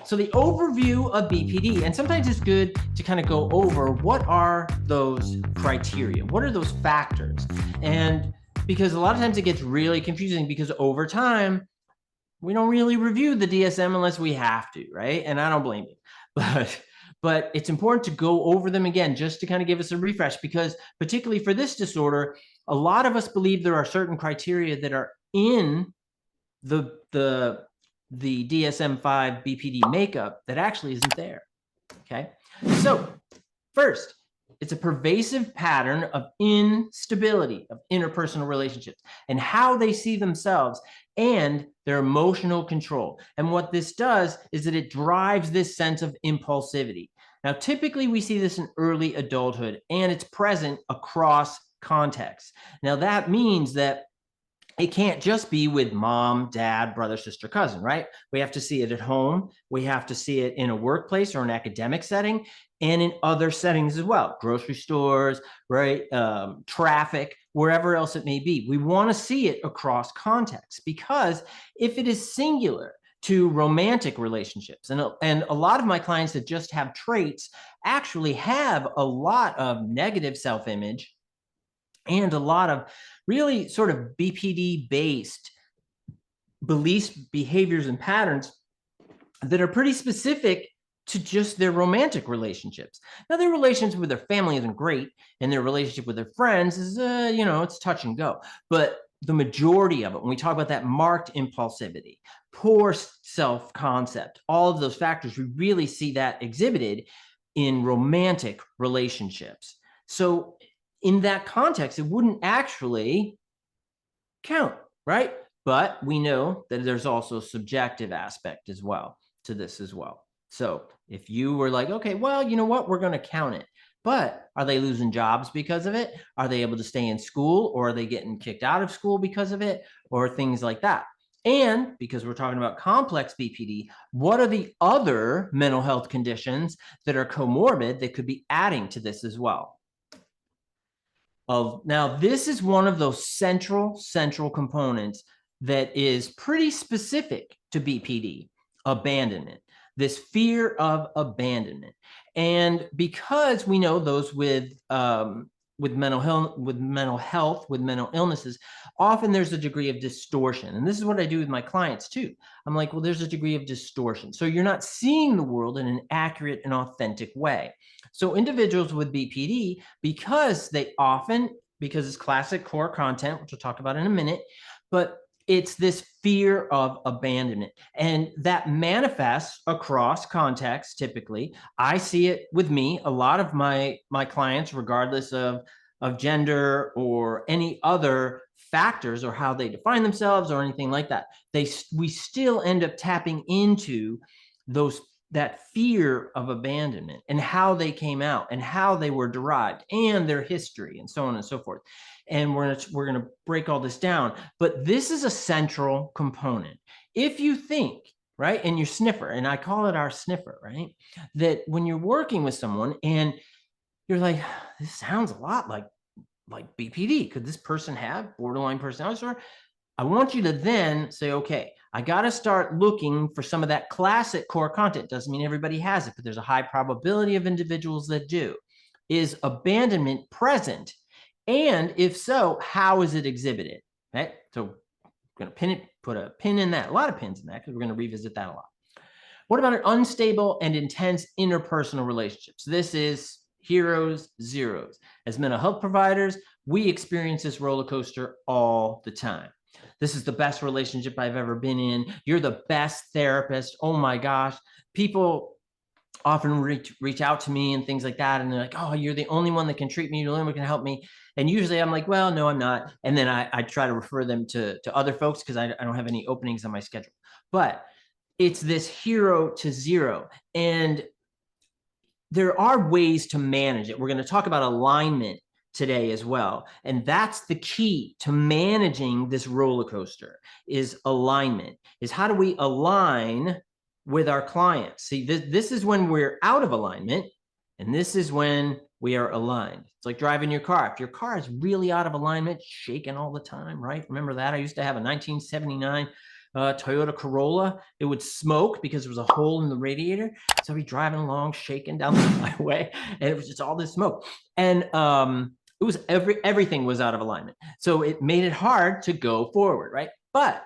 So the overview of BPD, and sometimes it's good to kind of go over what are those criteria, what are those factors, and because a lot of times it gets really confusing because over time we don't really review the DSM unless we have to, right? And I don't blame you, but it's important to go over them again just to kind of give us a refresh, because particularly for this disorder, a lot of us believe there are certain criteria that are in the DSM-5 BPD makeup that actually isn't there, okay? So first, it's a pervasive pattern of instability of interpersonal relationships and how they see themselves and their emotional control. And what this does is that it drives this sense of impulsivity. Now, typically we see this in early adulthood and it's present across contexts. Now, that means that it can't just be with mom, dad, brother, sister, cousin, right? We have to see it at home. We have to see it in a workplace or an academic setting and in other settings as well, grocery stores, right? Traffic, wherever else it may be. We want to see it across contexts, because if it is singular to romantic relationships, and a lot of my clients that just have traits actually have a lot of negative self-image and a lot of really sort of BPD-based beliefs, behaviors, and patterns that are pretty specific to just their romantic relationships. Now, their relationship with their family isn't great, and their relationship with their friends is, it's touch and go. But the majority of it, when we talk about that marked impulsivity, poor self-concept, all of those factors, we really see that exhibited in romantic relationships. So in that context, it wouldn't actually count, right? But we know that there's also a subjective aspect as well to this as well. So if you were like, okay, well, you know what, we're going to count it. But are they losing jobs because of it? Are they able to stay in school, or are they getting kicked out of school because of it, or things like that? And because we're talking about complex BPD, what are the other mental health conditions that are comorbid that could be adding to this as well? Now, this is one of those central components that is pretty specific to BPD, abandonment, this fear of abandonment. And because we know those with mental health, with mental illnesses, often there's a degree of distortion. And this is what I do with my clients too. I'm like, well, there's a degree of distortion. So you're not seeing the world in an accurate and authentic way. So individuals with BPD, because it's classic core content, which we'll talk about in a minute, but it's this fear of abandonment. And that manifests across contexts typically. I see it with me. A lot of my clients, regardless of gender or any other factors or how they define themselves or anything like that, we still end up tapping into that fear of abandonment and how they came out and how they were derived and their history and so on and so forth. And we're going to break all this down. But this is a central component. If you think, right, and your sniffer, and I call it our sniffer, right, that when you're working with someone and you're like, this sounds a lot like BPD. Could this person have borderline personality disorder? I want you to then say, okay, I got to start looking for some of that classic core content. Doesn't mean everybody has it, but there's a high probability of individuals that do. Is abandonment present? And if so, how is it exhibited? Okay, so I'm going to put a pin in that, a lot of pins in that, because we're going to revisit that a lot. What about an unstable and intense interpersonal relationships? This is heroes, zeros. As mental health providers, we experience this roller coaster all the time. This is the best relationship I've ever been in. You're the best therapist. Oh my gosh. People often reach out to me and things like that. And they're like, oh, you're the only one that can treat me. You're the only one that can help me. And usually I'm like, well, no, I'm not. And then I try to refer them to other folks because I don't have any openings on my schedule. But it's this hero to zero. And there are ways to manage it. We're going to talk about alignment today as well. And that's the key to managing this roller coaster, is alignment, is how do we align with our clients? See, this is when we're out of alignment, and this is when we are aligned. It's like driving your car. If your car is really out of alignment, shaking all the time, right? Remember that? I used to have a 1979 Toyota Corolla, it would smoke because there was a hole in the radiator. So I'd be driving along, shaking down the highway, and it was just all this smoke. And it was everything was out of alignment. So it made it hard to go forward, right? But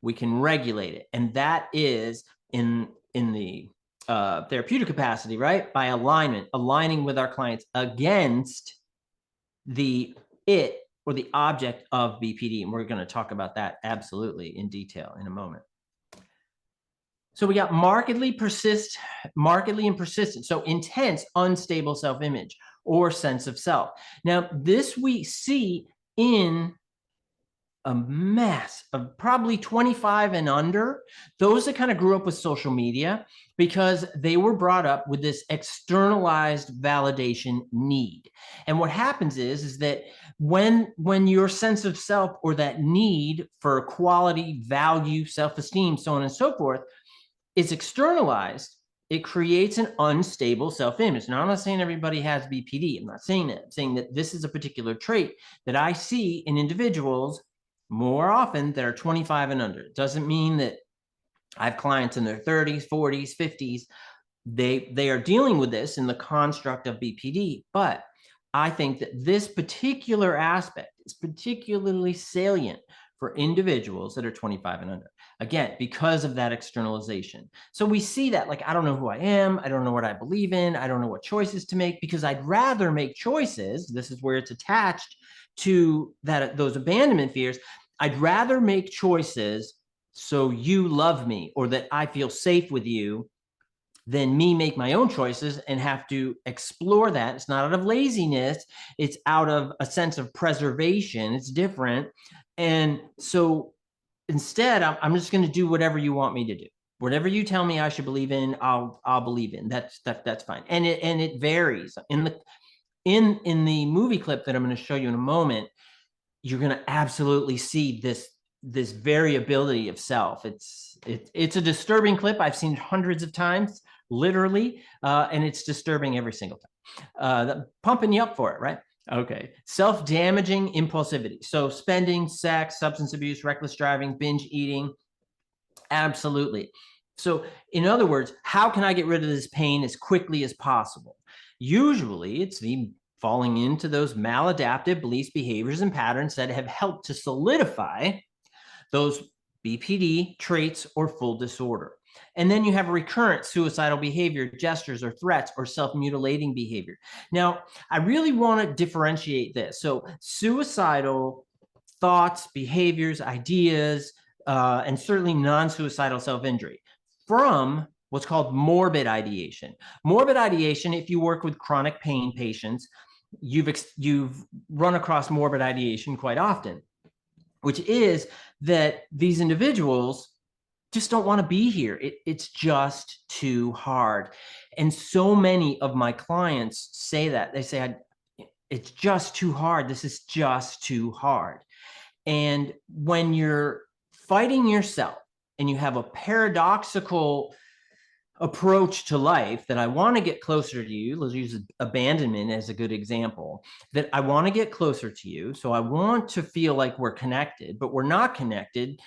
we can regulate it. And that is in the therapeutic capacity, right? By alignment, aligning with our clients against it or the object of BPD. And we're going to talk about that absolutely in detail in a moment. So we got markedly and persistent. So intense, unstable self-image or sense of self. Now, this we see in a mass of probably 25 and under, those that kind of grew up with social media because they were brought up with this externalized validation need. And what happens is that when your sense of self or that need for quality, value, self-esteem, so on and so forth, is externalized, it creates an unstable self-image. Now, I'm not saying everybody has BPD. I'm not saying that. I'm saying that this is a particular trait that I see in individuals more often that are 25 and under. It doesn't mean that I have clients in their 30s, 40s, 50s. They are dealing with this in the construct of BPD, but I think that this particular aspect is particularly salient for individuals that are 25 and under. Again, because of that externalization. So we see that, like, I don't know who I am. I don't know what I believe in. I don't know what choices to make because I'd rather make choices. This is where it's attached to those abandonment fears. I'd rather make choices so you love me or that I feel safe with you than me make my own choices and have to explore that. It's not out of laziness. It's out of a sense of preservation. It's different. And so instead, I'm just going to do whatever you want me to do. Whatever you tell me I should believe in, I'll believe in. That's fine. And it varies. In the movie clip that I'm going to show you in a moment, you're going to absolutely see this variability of self. It's a disturbing clip. I've seen it hundreds of times, literally, and it's disturbing every single time. Pumping you up for it, right? Okay. Self-damaging impulsivity. So spending, sex, substance abuse, reckless driving, binge eating. Absolutely. So in other words, how can I get rid of this pain as quickly as possible? Usually it's the falling into those maladaptive beliefs, behaviors, and patterns that have helped to solidify those BPD traits or full disorder. And then you have recurrent suicidal behavior, gestures or threats, or self-mutilating behavior. Now, I really want to differentiate this. So suicidal thoughts, behaviors, ideas, and certainly non-suicidal self-injury from what's called morbid ideation. Morbid ideation, if you work with chronic pain patients, you've run across morbid ideation quite often, which is that these individuals just don't want to be here. It's just too hard. And so many of my clients say that. They say, it's just too hard. This is just too hard. And when you're fighting yourself and you have a paradoxical approach to life that I want to get closer to you, let's use abandonment as a good example, that I want to get closer to you. So I want to feel like we're connected, but we're not connected.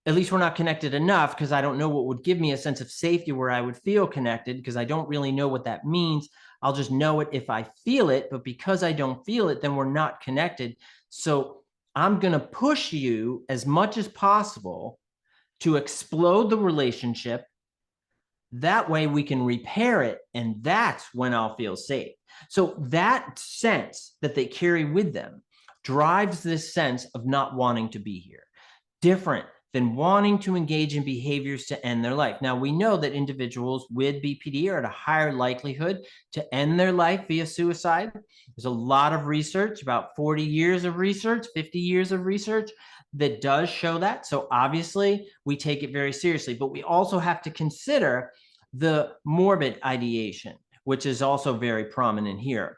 At least we're not connected enough because I don't know what would give me a sense of safety where I would feel connected because I don't really know what that means. I'll just know it if I feel it, but because I don't feel it, then we're not connected. So I'm going to push you as much as possible to explode the relationship. That way we can repair it, and that's when I'll feel safe. So that sense that they carry with them drives this sense of not wanting to be here. Different than wanting to engage in behaviors to end their life. Now, we know that individuals with BPD are at a higher likelihood to end their life via suicide. There's a lot of research, about 40 years of research, 50 years of research that does show that. So obviously, we take it very seriously, but we also have to consider the morbid ideation, which is also very prominent here.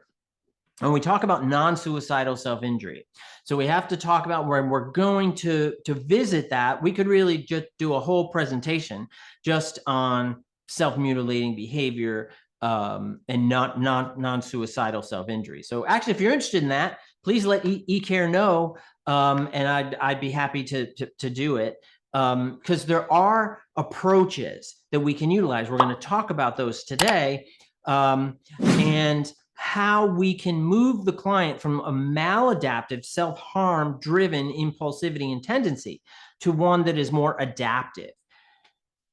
And we talk about non-suicidal self-injury. So we have to talk about when we're going to visit that. We could really just do a whole presentation just on self-mutilating behavior and non-suicidal self-injury. So actually, if you're interested in that, please let eCare know, and I'd be happy to do it. because there are approaches that we can utilize. We're going to talk about those today, and how we can move the client from a maladaptive, self-harm driven impulsivity and tendency to one that is more adaptive.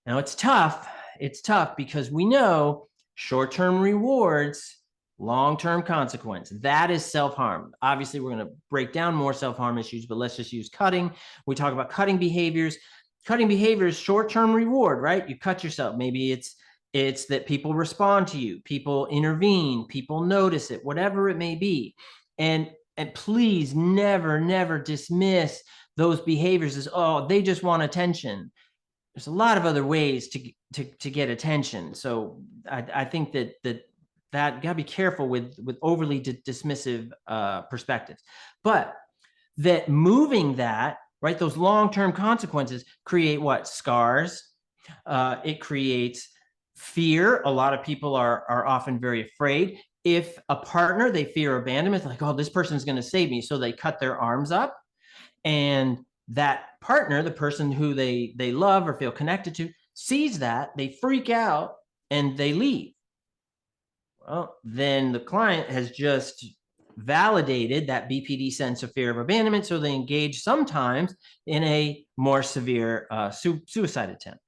Now, it's tough. It's tough because we know short-term rewards, long-term consequence. That is self-harm. Obviously, we're going to break down more self-harm issues, but let's just use cutting. We talk about cutting behaviors. Cutting behaviors, short-term reward, right? You cut yourself. Maybe it's that people respond to you, people intervene, people notice it, whatever it may be. And please never dismiss those behaviors as, oh, they just want attention. There's a lot of other ways to get attention. So I think that you gotta be careful with overly dismissive perspectives. But that moving that, right, those long-term consequences create what? Scars. It creates fear. A lot of people are often very afraid. If a partner, they fear abandonment, like, oh, this person's going to save me. So they cut their arms up, and that partner, the person who they love or feel connected to, sees that, they freak out and they leave. Well, then the client has just validated that BPD sense of fear of abandonment, so they engage sometimes in a more severe suicide attempt.